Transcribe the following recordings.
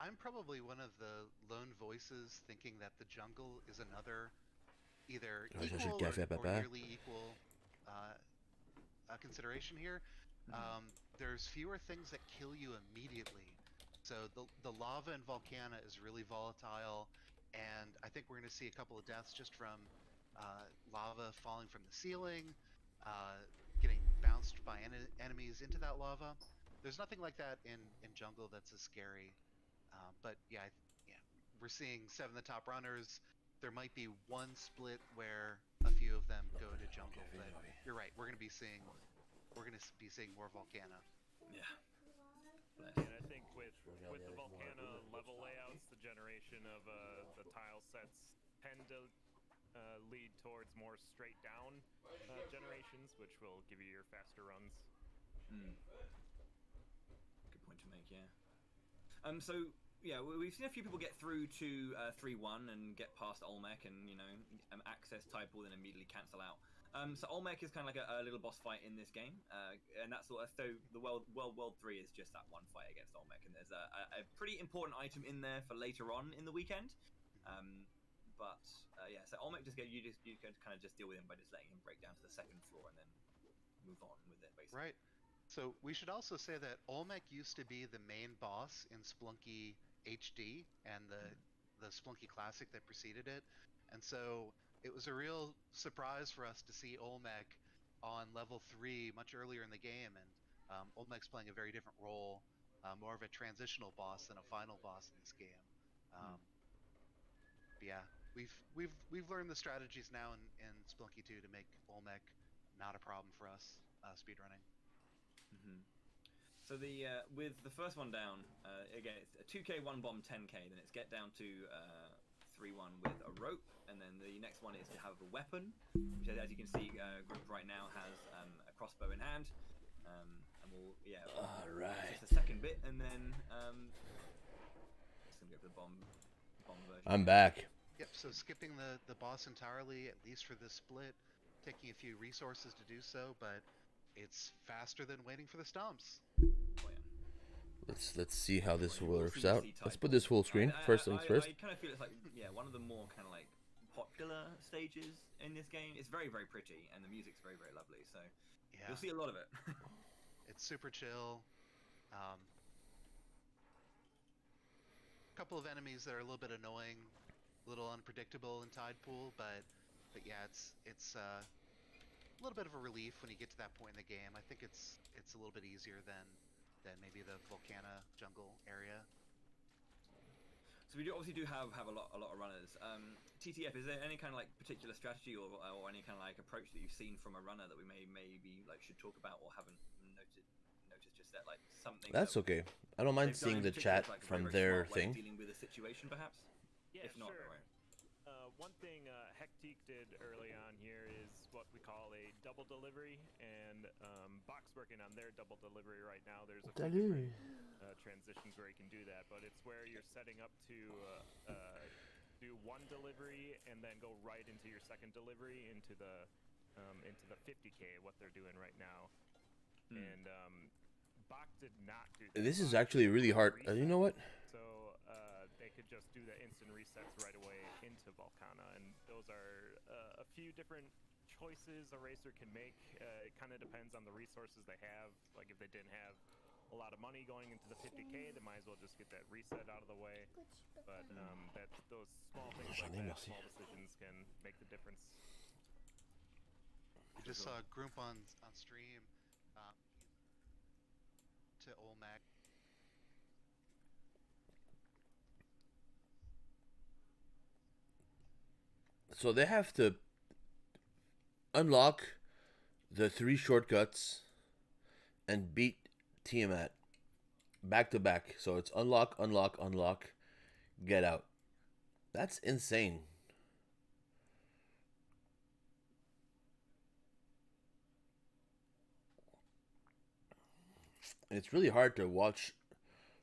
I'm probably one of the lone voices thinking that the jungle is another either Ouais, ça, j'ai le equal café à or papa. nearly equal uh, consideration here. Mhm. There's fewer things that kill you immediately. So the lava in Volcana is really volatile, and I think we're going to see a couple of deaths just from lava falling from the ceiling, uh, getting bounced by enemies into that lava. There's nothing like that in jungle that's as scary. But yeah, yeah, we're seeing seven of the top runners. There might be one split where a few of them go into Mon jungle, café, but Harvey. you're right. We're gonna be seeing more Volcana. Yeah. Bless. Yeah, and I think with Je vais regarder the avec moi un peu, Volcana mais level continue à parler. layouts, the generation of the tile sets tend to lead towards more straight down generations, which will give you your faster runs. Mm. Good point to make. Yeah. So yeah, we've seen a few people get through to 3-1 and get past Olmec and access Typal and immediately cancel out. So Olmec is kind of like a little boss fight in this game, and that's sort of so the World 3 is just that one fight against Olmec, and there's a pretty important item in there for later on in the weekend. Um, but yeah, so Olmec you can kind of just deal with him by just letting him break down to the second floor and then move on with it basically. Right. So we should also say that Olmec used to be the main boss in Splunky HD and the Splunky Classic that preceded it. And so it was a real surprise for us to see Olmec on level 3 much earlier in the game. And Olmec's playing a very different role, more of a transitional boss than a final boss in this game. Mm. Um, but yeah, we've learned the strategies now in Splunky 2 to make Olmec not a problem for us speedrunning. Mm-hmm. So the with the first one down, again it's a 2k, one bomb, 10k. Then it's get down to 3-1 with a rope, and then the next one is to have a weapon, which as you can see, group right now has a crossbow in hand, and we'll All it's right. just the second bit, and then just gonna go for the bomb version I'm here. back. Yep, so skipping the boss entirely, at least for this split, taking a few resources to do so, but it's faster than waiting for the stomps. Oh yeah. Let's see how Well, this you will works soon out. see Let's put Typal. this full screen. First things first. I kind of feel it's like one of the more kind of like popular stages in this game. It's very very pretty and the music's very very lovely. So you'll Yeah, see a lot of it. it's super chill. Couple of enemies that are a little bit annoying, a little unpredictable in Tide Pool, but yeah, it's a little bit of a relief when you get to that point in the game. I think it's a little bit easier than maybe the Volcana jungle area. So we obviously do have a lot of runners. TTF, is there any kind of like particular strategy or any kind of like approach that you've seen from a runner that we maybe like should talk about or haven't noticed just that like something that That's okay. I don't mind they've done seeing in the particular chat is like a from very their smart way of thing. dealing with a situation perhaps. Yeah, If not, sure. don't worry. One thing Hectique did early on here is what we call a double delivery, and Bach's working on their double delivery right now. There's a few different transitions where you can do that, but it's where you're setting up to do one delivery and then go right into your second delivery into the 50k, what they're doing right now. And Bach did not do that. This is Bach actually did really one hard. You reset, know what? so they could just do the instant resets right away into Volcana, and those are a few different choices a racer can make. It kind of depends on the resources they have. Like if they didn't have a lot of money going into the 50k, they might as well just get that reset out of the way. But that those small things like that, Merci. small decisions can make the difference. I just saw a group on stream to Olmec. So they have to unlock the 3 shortcuts and beat Tiamat back to back. So it's unlock, unlock, unlock, get out. That's insane. And it's really hard to watch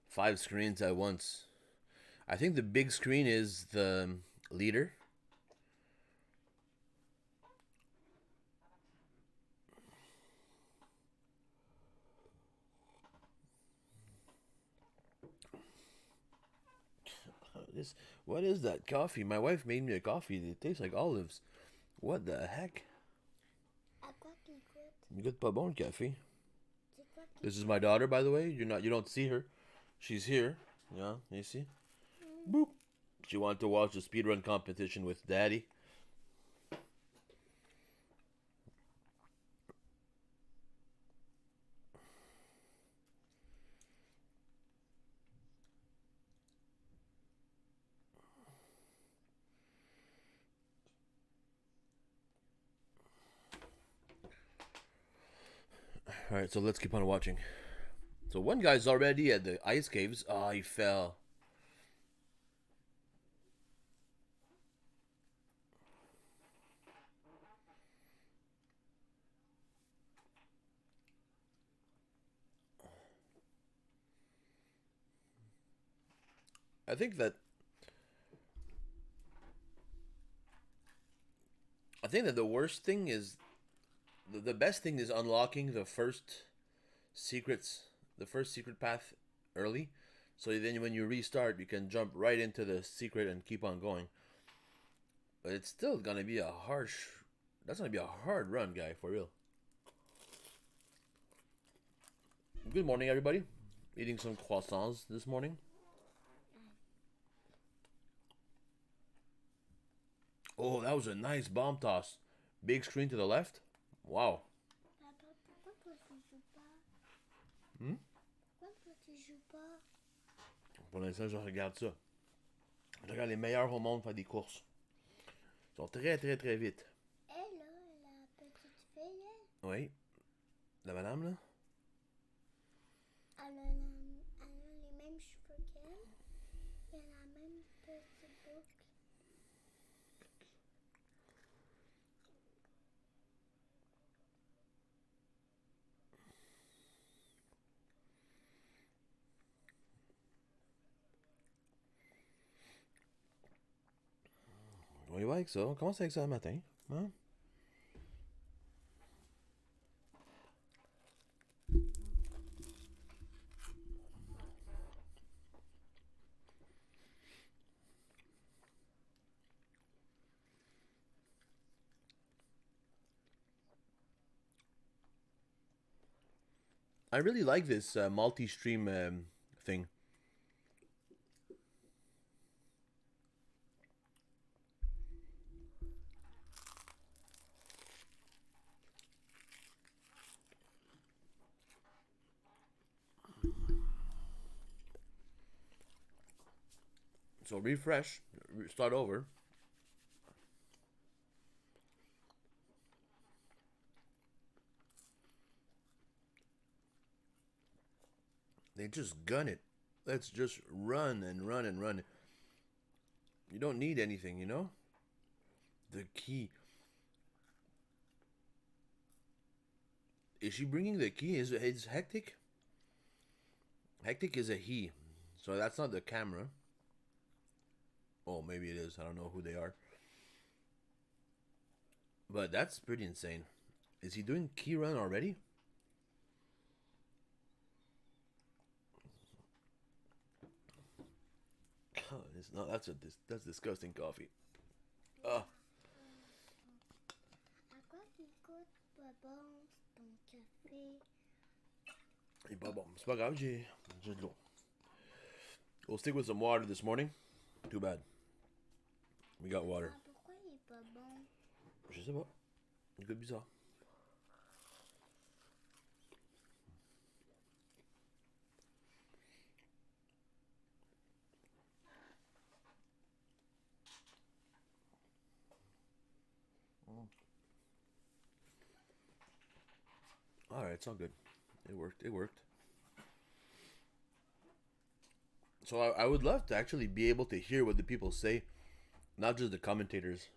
5 screens at once. I think the big screen is the leader. What is that coffee? My wife made me a coffee. It tastes like olives. What the heck? À quoi qu'il goûte? You goûte pas bon le café. C'est quoi qu'il This is my daughter, by the way. You don't see her. She's here. Yeah, you see? Boop. She wanted to watch the speedrun competition with Daddy. Alright, so let's keep on watching. So one guy's already at the ice caves. Oh, he fell. I think that the worst thing is the best thing is unlocking the first secret path early, so then when you restart you can jump right into the secret and keep on going. But it's still gonna be that's gonna be a hard run, guy, for real. Good morning, everybody. Eating some croissants this morning. Oh, that was a nice bomb toss. Big screen to the left. Wow. Papa, pourquoi toi tu joues pas? Hmm? Pourquoi toi tu joues pas? Pour l'instant, je regarde ça. Je regarde les meilleurs au monde faire des courses. Ils sont très, très, très vite. Elle, là, la petite fille, Oui. La madame, là? elle a les mêmes cheveux qu'elle. Elle a la même petite boucle. On y va avec ça. On commence avec ça le matin. Hein? I really like this multi-stream thing. So refresh, start over. They just gun it. Let's just run and run and run. You don't need anything, you know? The key. Is she bringing the key? Is Hectic? Hectic is a he. So that's not the camera. Oh, maybe it is. I don't know who they are. But that's pretty insane. Is he doing key run already? Oh, it's not. That's disgusting coffee. À quoi qu'il goûte pas bon ton café? Il est pas bon. C'est pas grave, j'ai de l'eau. We'll stick with some water this morning. Too bad. We got water. Ah, pourquoi il est pas bon? Je sais pas. Il goûte bizarre. Alright, it's all good. It worked. It worked. So I would love to actually be able to hear what the people say, not just the commentators.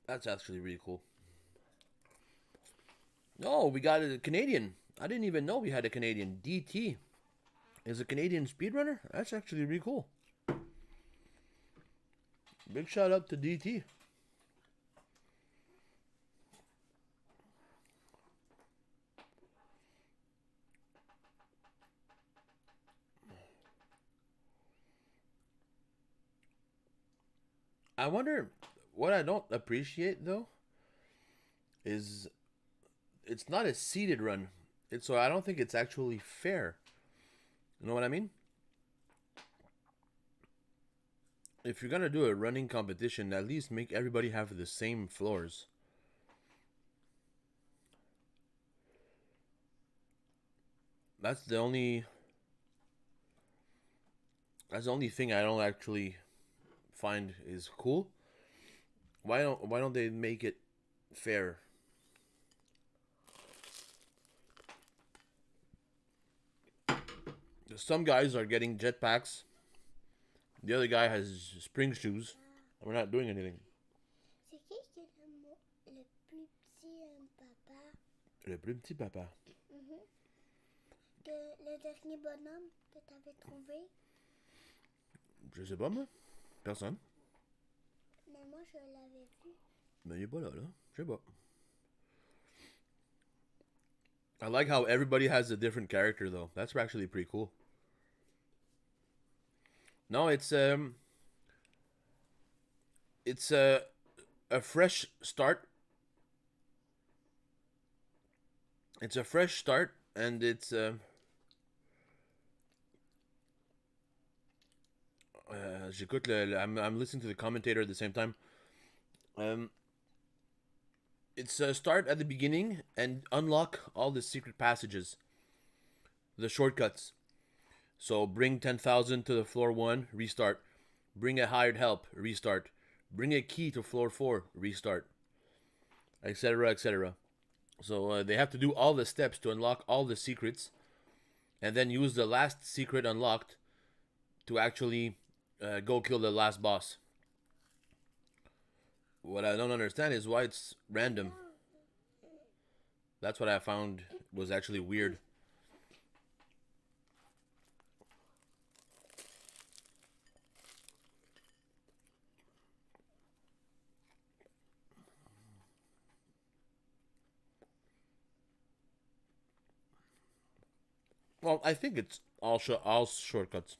That's actually really cool. Oh, we got a Canadian. I didn't even know we had a Canadian. DT is a Canadian speedrunner. That's actually really cool. Big shout out to DT. I wonder what I don't appreciate though is it's not a seeded run. So I don't think it's actually fair. You know what I mean? If you're gonna do a running competition, at least make everybody have the same floors. That's the only thing I don't actually find is cool. Why don't they make it fair? Some guys are getting jetpacks. The other guy has spring shoes. We're not doing anything. C'est qui est le plus petit papa? Le plus petit papa. Le dernier bonhomme que tu avais trouvé? Je sais pas, moi. Personne. Mais moi, je l'avais vu. Mais il est pas là, là. Je sais pas. I like how everybody has a different character, though. That's actually pretty cool. No, it's a fresh start. It's a fresh start, and it's j'écoute I'm listening to the commentator at the same time. It's a start at the beginning and unlock all the secret passages, the shortcuts. So bring 10,000 to the floor 1, restart. Bring a hired help, restart. Bring a key to floor 4, restart. Etc, etc. So they have to do all the steps to unlock all the secrets, and then use the last secret unlocked to actually go kill the last boss. What I don't understand is why it's random. That's what I found was actually weird. Well, I think it's all shortcuts.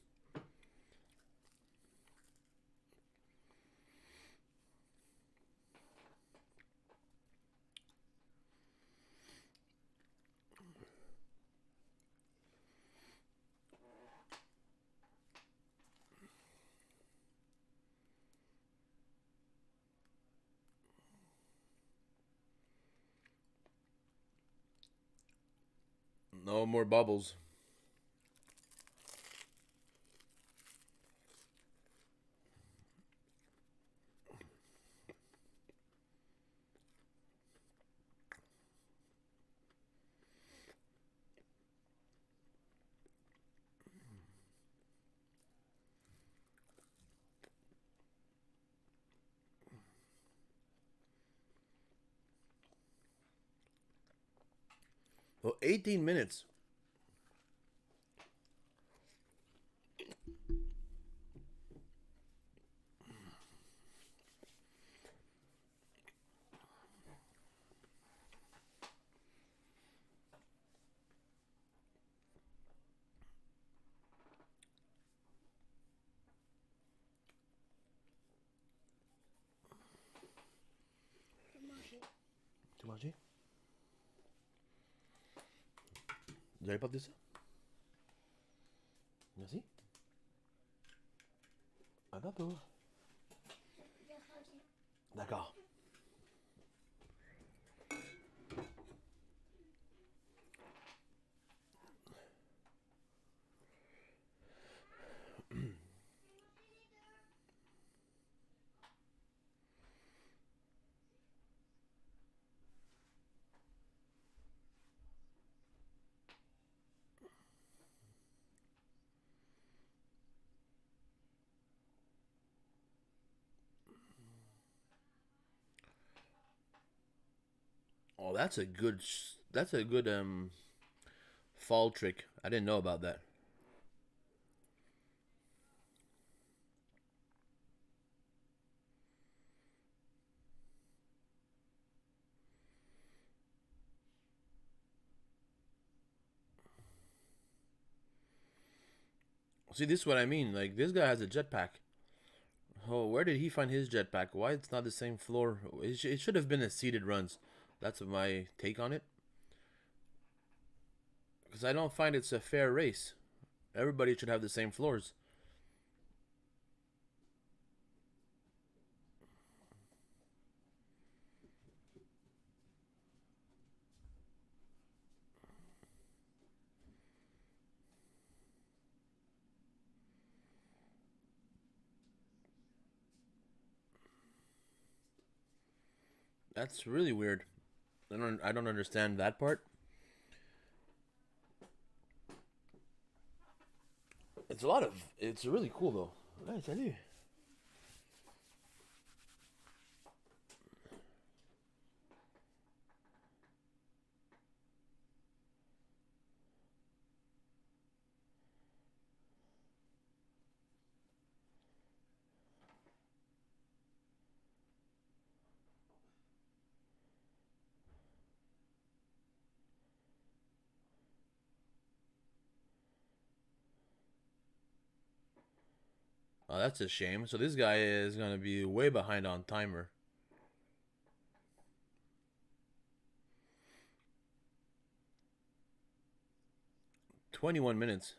No more bubbles. Well, 18 minutes. Je vais manger. Tu manges? Vous allez porter ça? Merci. À bientôt. Je reviens. D'accord. Oh, that's a good fall trick. I didn't know about that. See, this is what I mean. Like, this guy has a jetpack. Oh, where did he find his jetpack? Why it's not the same floor? It should have been a seeded runs. That's my take on it. Because I don't find it's a fair race. Everybody should have the same floors. That's really weird. I don't understand that part. It's really cool though. Ouais, salut. Oh, that's a shame. So this guy is gonna be way behind on timer. $21 minutes.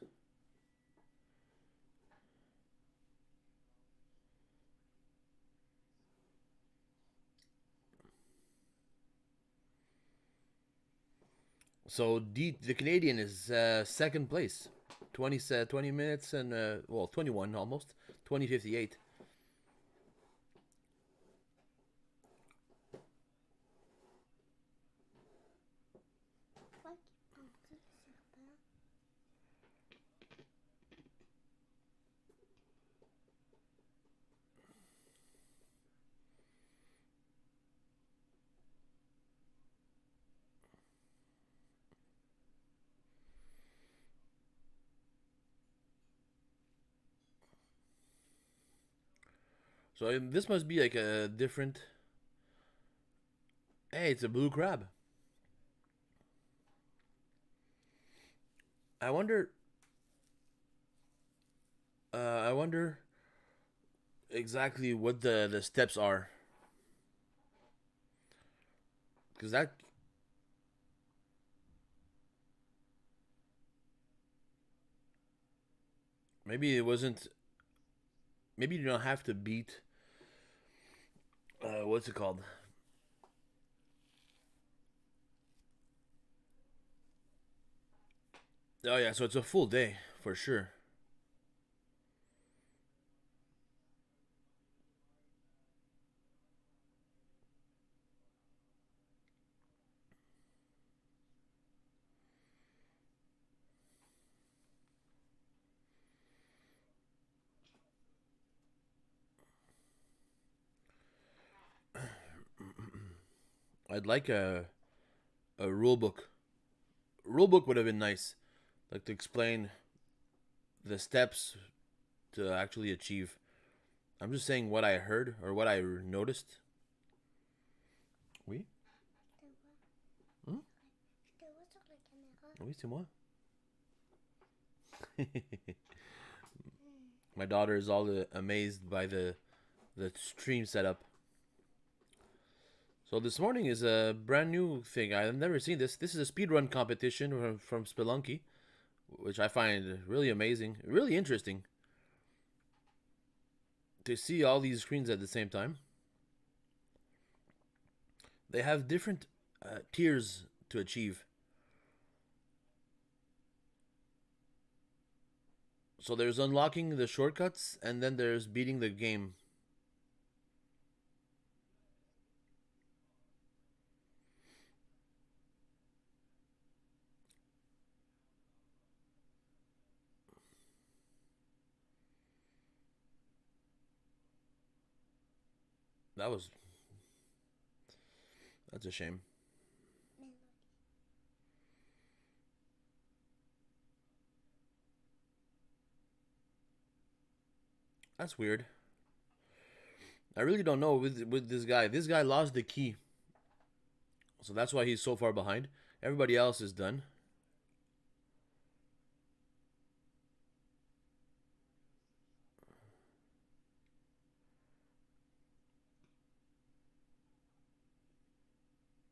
So the Canadian is second place. 20 minutes and well, 21 almost. 20:58. Fuck, un petit serpent. So this must be like a different. Hey, it's a blue crab. I wonder. I wonder exactly what the steps are. Because that. Maybe it wasn't. Maybe you don't have to beat. What's it called? Oh yeah, so it's a full day for sure. I'd like a rule book. Rule book would have been nice, like to explain the steps to actually achieve. I'm just saying what I heard or what I noticed. Oui, Je te vois. Hmm? Je te vois sur la caméra. oui, c'est moi. My daughter is all amazed by the stream setup. So this morning is a brand new thing. I've never seen this. This is a speedrun competition from Spelunky, which I find really amazing, really interesting to see all these screens at the same time. They have different tiers to achieve. So there's unlocking the shortcuts, and then there's beating the game. That's a shame. Melody. That's weird. I really don't know with this guy. This guy lost the key. So that's why he's so far behind. Everybody else is done.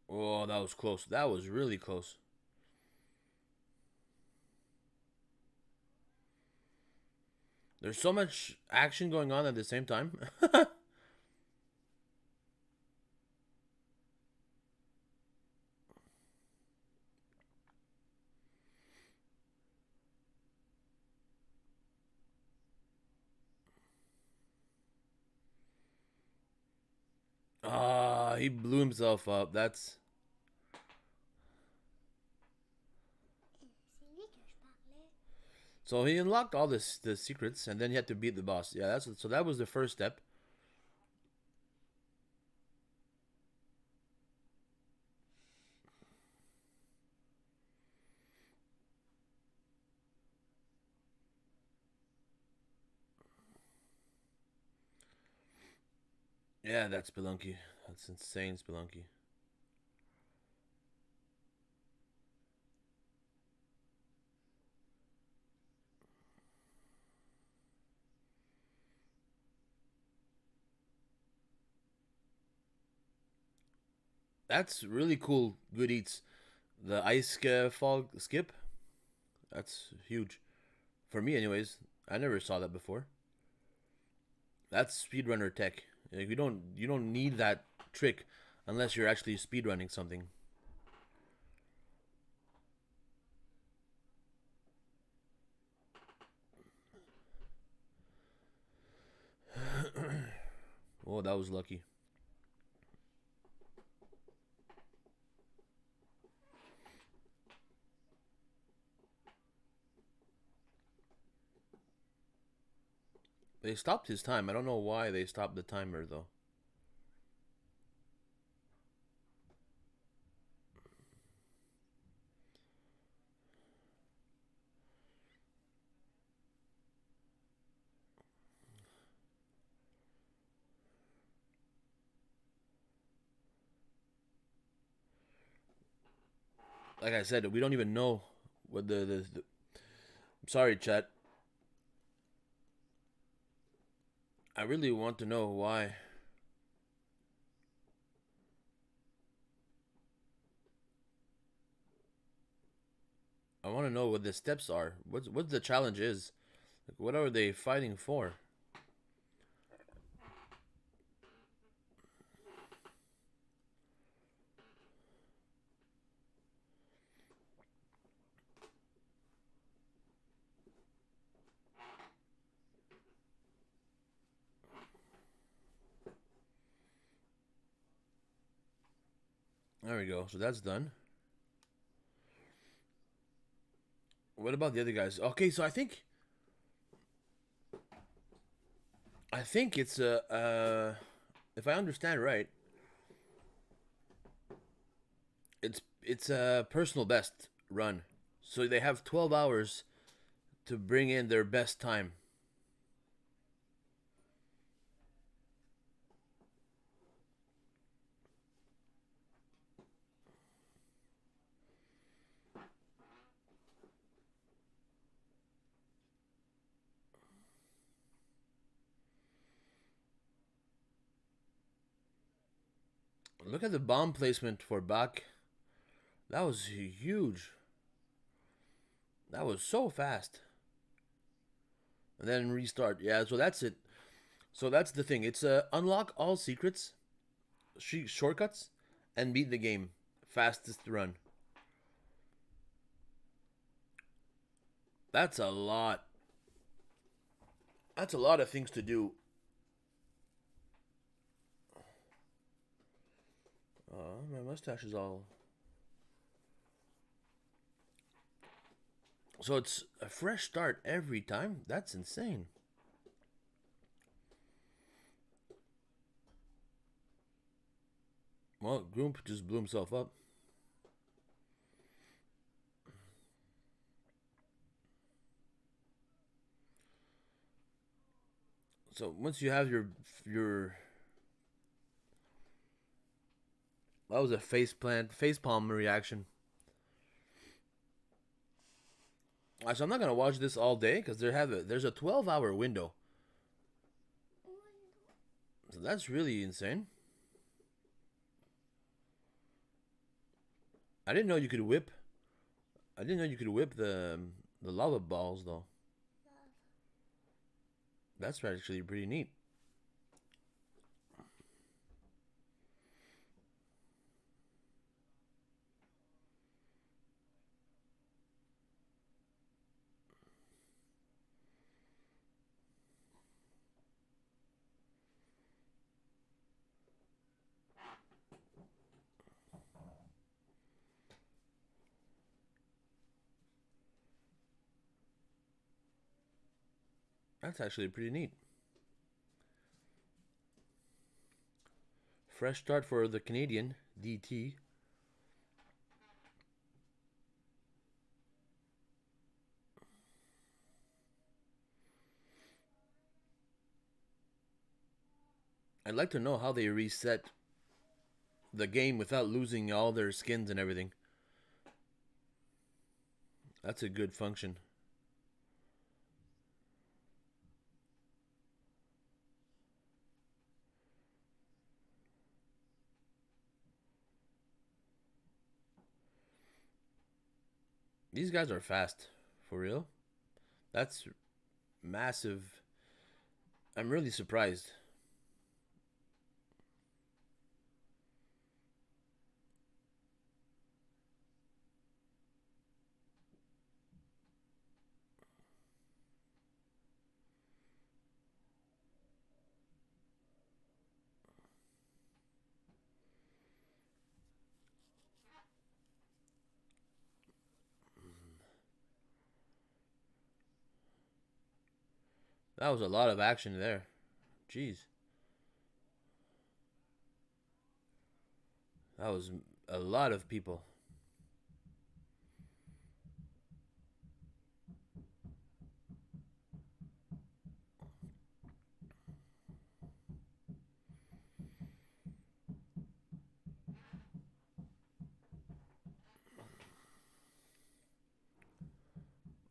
Oh, that was close. That was really close. There's so much action going on at the same time. Ah, he blew himself up. That's C'est lui que je parlais. so he unlocked all the secrets, and then he had to beat the boss. Yeah, that's so that was the first step. Yeah, that's Spelunky. That's insane, Spelunky. That's really cool. Good eats. The ice fog skip. That's huge. For me, anyways. I never saw that before. That's speedrunner tech. Like, you don't need that trick unless you're actually speedrunning something. Oh, that was lucky. They stopped his time. I don't know why they stopped the timer though. Like I said, we don't even know what the I'm sorry, chat. I really want to know why. I want to know what the steps are. What the challenge is. Like, what are they fighting for? There we go. So that's done. What about the other guys? Okay, so I think it's a if I understand right, it's a personal best run. So they have 12 hours to bring in their best time. Look at the bomb placement for Bach. That was huge. That was so fast. And then restart. Yeah, so that's it. So that's the thing. It's unlock all secrets, shortcuts, and beat the game. Fastest run. That's a lot. That's a lot of things to do. My mustache is all... So it's a fresh start every time? That's insane. Well, Groomp just blew himself up. So once you have your that was a facepalm reaction. So I'm not gonna watch this all day because there's a 12-hour window. So that's really insane. I didn't know you could whip. I didn't know you could whip the lava balls though. That's actually pretty neat. That's actually pretty neat. Fresh start for the Canadian DT. I'd like to know how they reset the game without losing all their skins and everything. That's a good function. These guys are fast, for real. That's massive. I'm really surprised. That was a lot of action there. Jeez. That was a lot of people.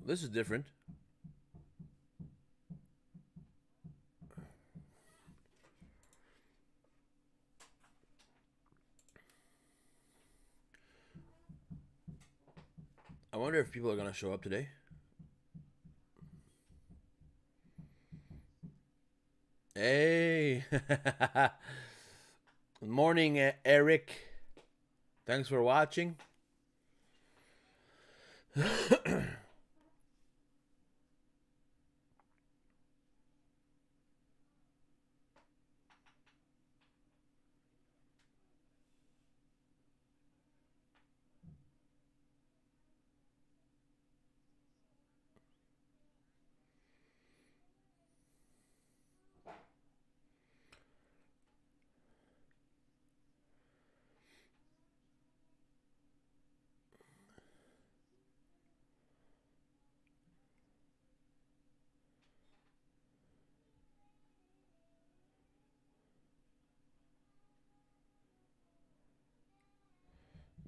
This is different. I wonder if people are going to show up today. Hey. Good morning, Eric. Thanks for watching.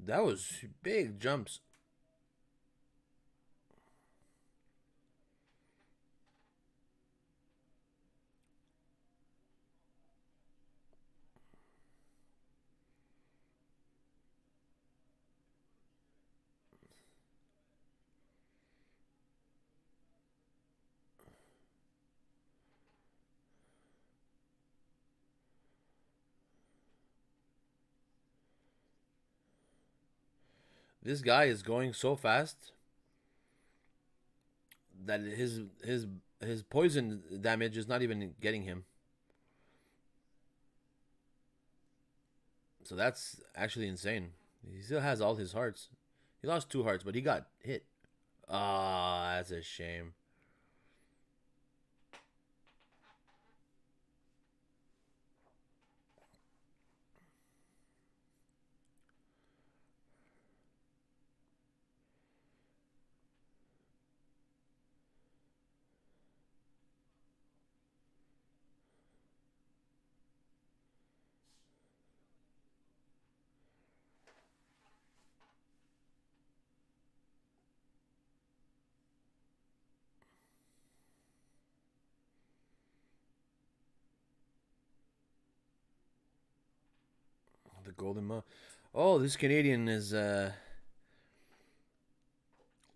That was big jumps. This guy is going so fast that his poison damage is not even getting him. So that's actually insane. He still has all his hearts. He lost 2 hearts, but he got hit. Ah, that's a shame. Golden Mo. Oh, this Canadian is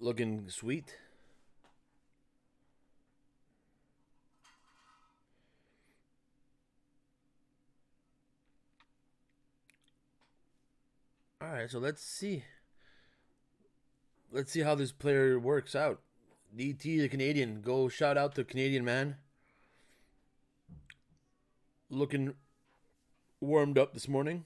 looking sweet. All right, so let's see. Let's see how this player works out. DT, the Canadian. Go shout out the Canadian man. Looking warmed up this morning.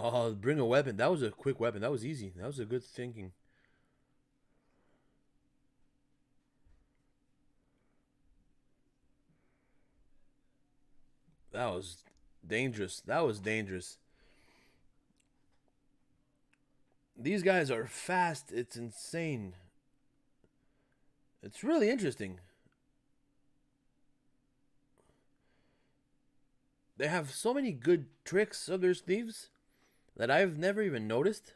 Oh, bring a weapon. That was a quick weapon. That was easy. That was a good thinking. That was dangerous. That was dangerous. These guys are fast. It's insane. It's really interesting. They have so many good tricks up their sleeves that I've never even noticed.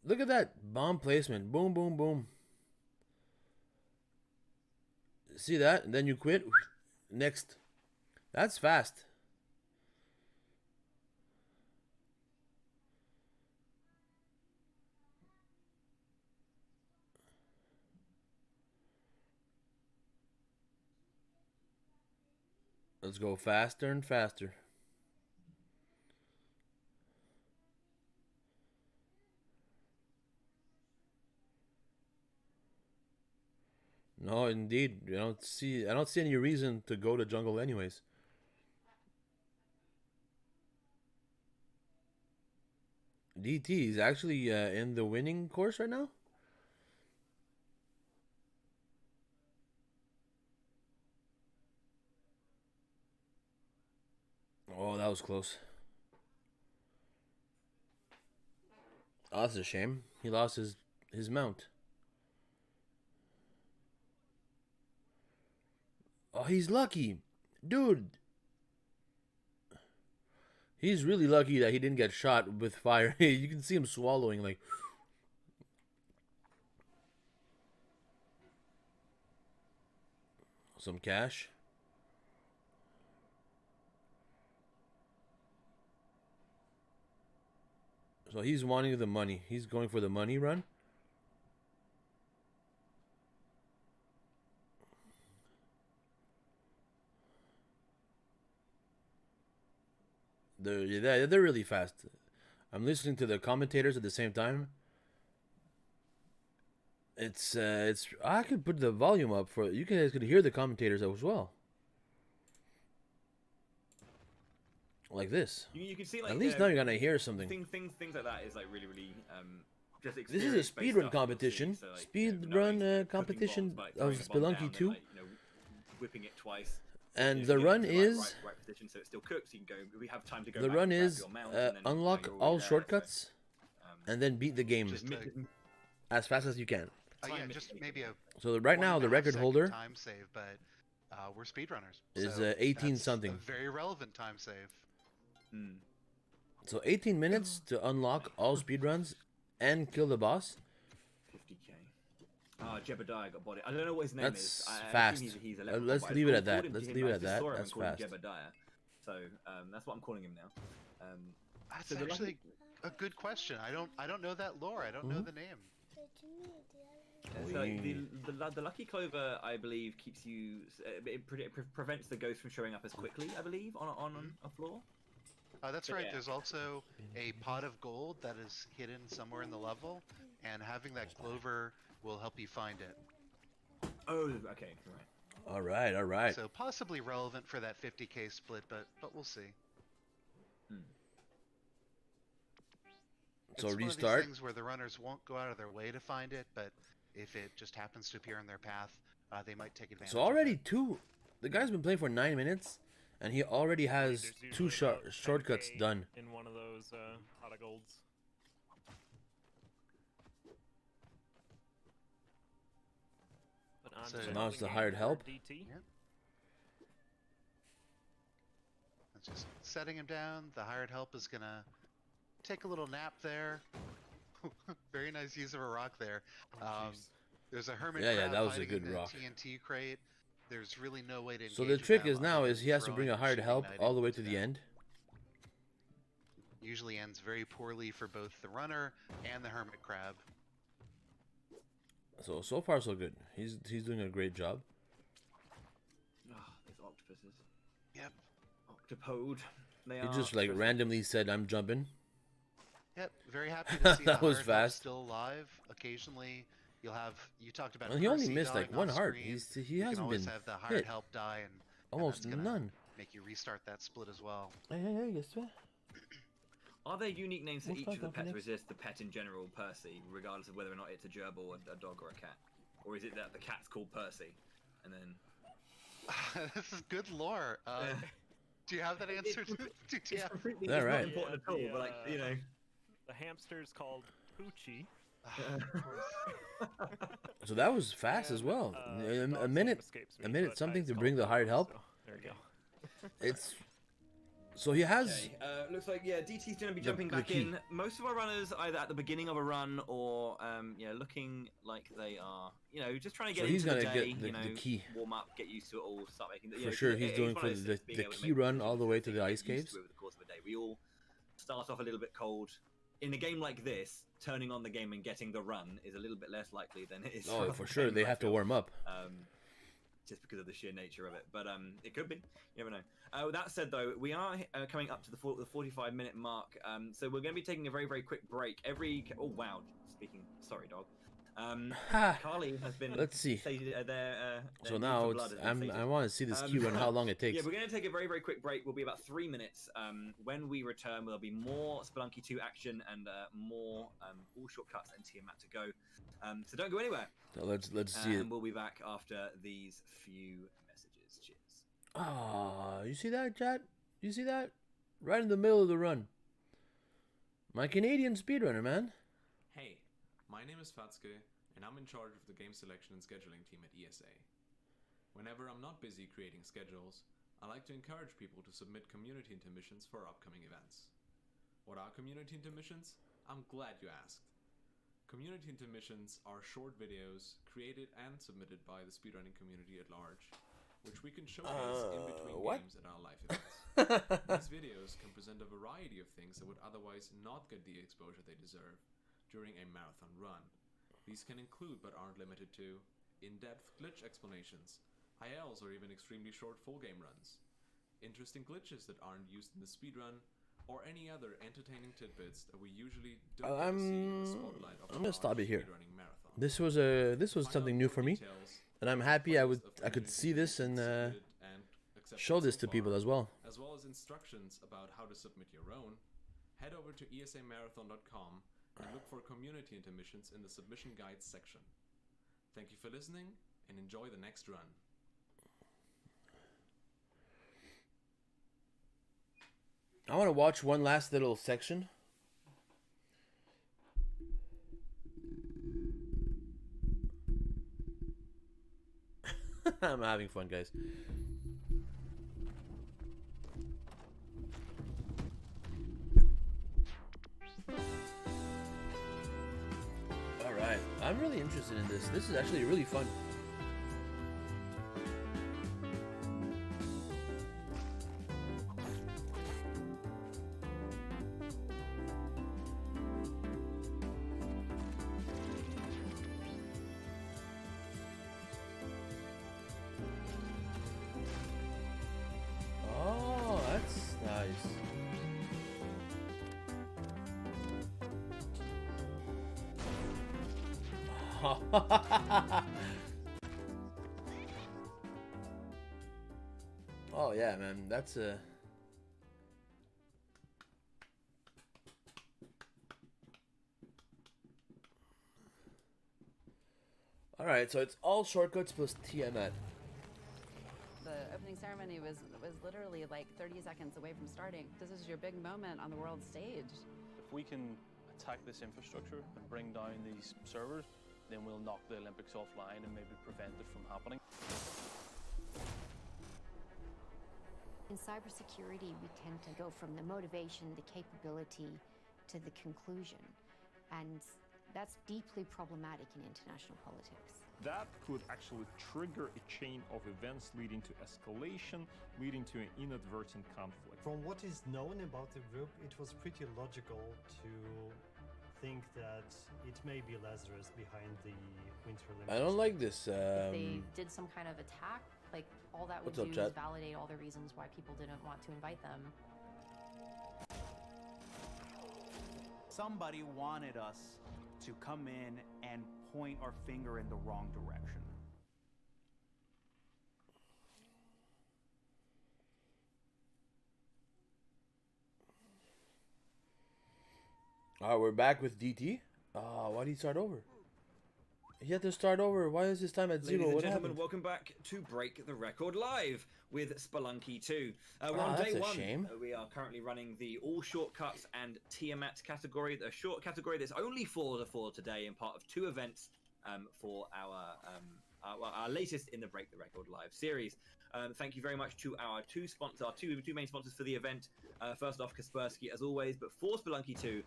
Look at that bomb placement. Boom, boom, boom. See that? And then you quit. Next. That's fast. Let's go faster and faster. No, indeed. I don't see any reason to go to jungle anyways. DT is actually in the winning course right now. Oh, that was close. Oh, that's a shame. He lost his mount. Oh, he's lucky. Dude. He's really lucky that he didn't get shot with fire. You can see him swallowing like... some cash. So he's wanting the money. He's going for the money run. They're really fast. I'm listening to the commentators at the same time. It's I could put the volume up for you guys could hear the commentators as well. Like this. You can see like at least now you're gonna hear something. Things like that is like really just This is a speedrun competition. So, like, Speedrun competition bombs, of Spelunky 2. like, whipping it twice. And If the you get run it to is right position, so it still cooks. You can go. We have time to go. the back run and grab is your mount, and then, unlock you're all already there, shortcuts so, and then beat the game Just as fast as you can. yeah, just maybe a So right now the 1.5 record second holder time save, but we're speedrunners. is so 18 that's something. A very relevant time save. Hmm. So 18 minutes to unlock all speedruns and kill the boss. 50k. Ah, Jebediah got body. I don't know what his name That's is. I fast. think he's a level Let's one, but leave I it at called that. him Let's Jim. leave it I at just that. saw him That's and called him fast. Jebediah. So that's what I'm calling him now. That's So the actually a good question. I don't know that lore. I don't know the name. So the Lucky Clover, I believe, keeps you. Prevents the ghost from showing up as quickly. I believe on a floor. That's But right. yeah. There's also a pot of gold that is hidden somewhere in the level, and having that clover will help you find it. Oh, okay, right. All right. So possibly relevant for that 50k split, but we'll see. So It's one of restart. these things where the runners won't go out of their way to find it, but if it just happens to appear in their path, they might take advantage. So of already it. the guy's been playing for 9 minutes and he already has There's two usually about shortcuts 10K done. in one of those pot of golds. on So to now it's the helping hired out help? for DT. Yep. It's just setting him down. The hired help is gonna take a little nap there. Very nice use of a rock there. There's a hermit Yeah, crab that was a hiding good in the rock. TNT crate. There's really no way to engage So the with trick them is other now than is he has to bring throwing a and hired shooting help all the way to them. the end. Usually ends very poorly for both the runner and the hermit crab. So far so good. He's doing a great job. Oh, these octopuses. Yep. Octopode. They He are just like terrific. randomly said, "I'm jumping." Yep. Very happy to see That the was hired help fast. still alive. Occasionally, you talked about. Well, he only Percy missed like dying one off heart. screen. He You can hasn't always been have the hired hit. help die, and Almost that's gonna none. make you restart that split as well. Hey, guess what? Are there unique names for What's each that of the pets, or happening? is this the pet in general, Percy, regardless of whether or not it's a gerbil, a dog, or a cat? Or is it that the cat's called Percy, and then... This is good lore. Do you have that answer? Do you It's have- completely Yeah, it's right. not important at all, but like, you know... The hamster's called Poochie. So that was fast as and, well. the A dog's name minute, escapes a me, minute but something it's to called bring the hired Coco, help. so there we go. It's so he has. Okay, looks like, yeah, DT's going to be The- jumping the back key. in. Most of our runners either at the beginning of a run or, looking like they are, just trying to So get he's into the gonna day, get the key. warm up, get used to it all, start making... For sure, he's doing for the key run all the way to the ice caves. Over the course of a day. We all start off a little bit cold. In a game like this, turning on the game and getting the run is a little bit less likely than it is. Oh, from for a sure, game they like have to Phil. warm up. Just because of the sheer nature of it. But it could be. You never know. With that said, though, we are coming up to the 45-minute mark. So we're going to be taking a very, very quick break. Oh, wow. Sorry, dog. Ha! Carly has been... Let's see. Stated, their So need now for it's blood has been I stated. want to see this key run, how long it takes. Yeah, we're going to take a very, very quick break. We'll be about 3 minutes. When we return, there'll be more Spelunky 2 action and more all shortcuts and Tiamat to go. So don't go anywhere. So let's see it. And we'll be back after these few messages. Cheers. Ah, you see that, chat? You see that? Right in the middle of the run. My Canadian speedrunner, man. Hey, my name is Fatske, and I'm in charge of the game selection and scheduling team at ESA. Whenever I'm not busy creating schedules, I like to encourage people to submit community intermissions for upcoming events. What are community intermissions? I'm glad you asked. Community intermissions are short videos created and submitted by the speedrunning community at large, which we can showcase in between what? games at our live events. These videos can present a variety of things that would otherwise not get the exposure they deserve during a marathon run. These can include, but aren't limited to, in-depth glitch explanations, ILs, or even extremely short full game runs, interesting glitches that aren't used in the speedrun, or any other entertaining tidbits that we usually don't get to see in the spotlight of I'm gonna a stop it large here. speedrunning marathon. This was Find something out new more for me, details and I'm about happy the I could community see this and submitted and accepted show this so to people far, as well. as well as instructions about how to submit your own. Head over to esamarathon.com and look for community intermissions in the submission guides section. Thank you for listening and enjoy the next run. I want to watch one last little section. I'm having fun, guys. All right, I'm really interested in this. This is actually really fun. Oh, that's nice. Oh yeah, man, that's a. All right, so it's all shortcuts plus Tiamat. The opening ceremony was literally like 30 seconds away from starting. This is your big moment on the world stage. If we can attack this infrastructure and bring down these servers, then we'll knock the Olympics offline and maybe prevent it from happening. happening. In cybersecurity, we tend to go from the motivation, the capability, to the conclusion. And that's deeply problematic in international politics. That could actually trigger a chain of events leading to escalation, leading to an inadvertent conflict. From what is known about the group, it was pretty logical to think that it may be Lazarus behind the Winter Olympics. I don't like this. If they did some kind of attack, like all that would What's up, do chat? is validate all the reasons why people didn't want to invite them. Somebody wanted us to come in and point our finger in the wrong direction. Alright, we're back with DT. Why did he start over? He had to start over. Why is his time at 0? Ladies and What gentlemen, happened? welcome back to Break the Record Live with Spelunky 2. We're Ah, on that's day a 1. shame. We are currently running the All Shortcuts and Tiamat category, the short category that's only for today and part of 2 events for our latest in the Break the Record Live series. Thank you very much to our two main sponsors for the event. First off, Kaspersky, as always, but for Spelunky 2,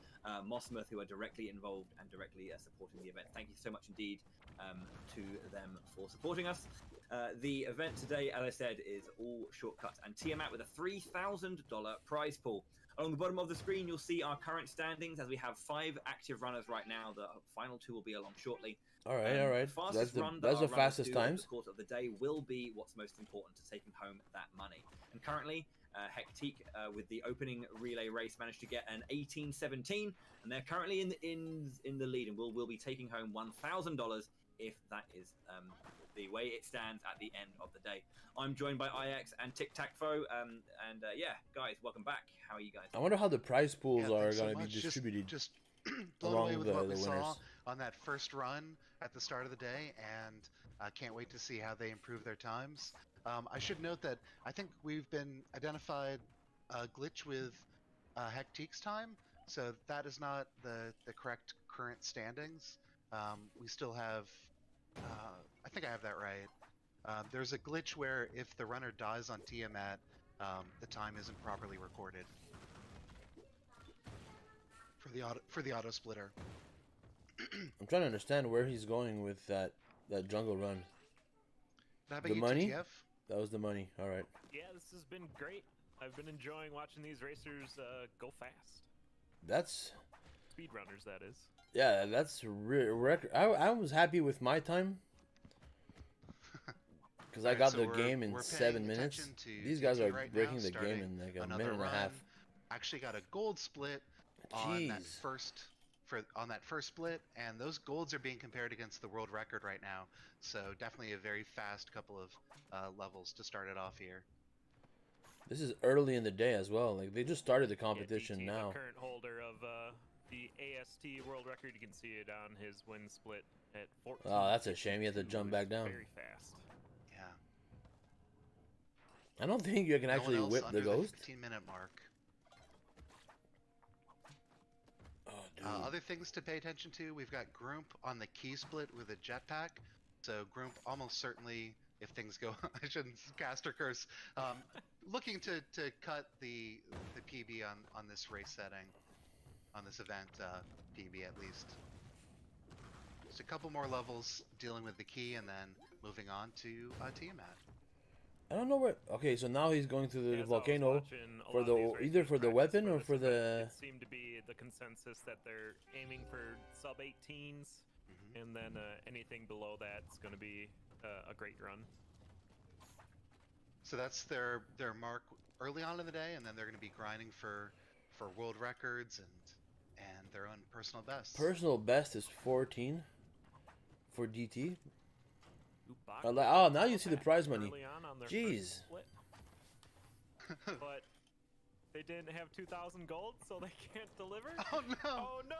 Mossmouth, who are directly involved and directly supporting the event. Thank you so much indeed to them for supporting us. The event today, as I said, is All Shortcuts and Tiamat with a $3,000 prize pool. Along the bottom of the screen, you'll see our current standings as we have 5 active runners right now. The final 2 will be along shortly. All right. Fastest run That's that the our runners fastest do over times. the course of the day will be what's most important to taking home that money. And currently, Hectique with the opening relay race managed to get an 18:17, and they're currently in the lead, and will be taking home $1,000 if that is the way it stands at the end of the day. I'm joined by IX and Tic Tac Foe, yeah, guys, welcome back. How are you guys? I wonder how the prize pools Yeah, are thanks so going to be much. distributed Just blown along away with the what we winners. saw on that first run at the start of the day, and I can't wait to see how they improve their times. I should note that I think we've been identified a glitch with Hectique's time, so that is not the correct current standings. We still have, I think I have that right. There's a glitch where if the runner dies on Tiamat, the time isn't properly recorded for the auto splitter. I'm trying to understand where he's going with that jungle run. How about The you, money? TTF? That was the money. All right. Yeah, this has been great. I've been enjoying watching these racers go fast. That's Speedrunners, that is. yeah. That's record. I was happy with my time because I Alright, got so the we're- game in we're 7 paying minutes. attention to These guys DT are right breaking now, the game starting in like a another minute and a half. run. Actually got a gold split on that Jeez. first split, and those golds are being compared against the world record right now. So definitely a very fast couple of levels to start it off here. This is early in the day as well. Like they just started the Yeah, competition DT, now. the current holder of the AST world record. You can see it on his win split at 14. Oh, that's a shame. You have to jump back down. Very fast. Yeah. I don't think you can No one actually else whip the under ghost. 15-minute mark. Oh, dude. Other things to pay attention to: we've got Grump on the key split with a jetpack. So Grump almost certainly, if things go, I shouldn't cast or curse, looking to cut the PB on this race setting, on this event PB at least. Just a couple more levels dealing with the key, and then moving on to Tiamat. I don't know where. Okay, so now he's going to the As I was volcano watching a for lot of these the either racers for the practice weapon or this for the. event, it seemed to be the consensus that they're aiming for sub 18s, and then anything below that's going to be a great run. So that's their mark early on in the day, and then they're going to be grinding for world records and their own personal bests. Personal best is 14 for DT. Ooh, Bach Oh, now you see the back prize money. early on their Jeez. first split. But they didn't have 2,000 gold, so they can't deliver. Oh no! Oh no!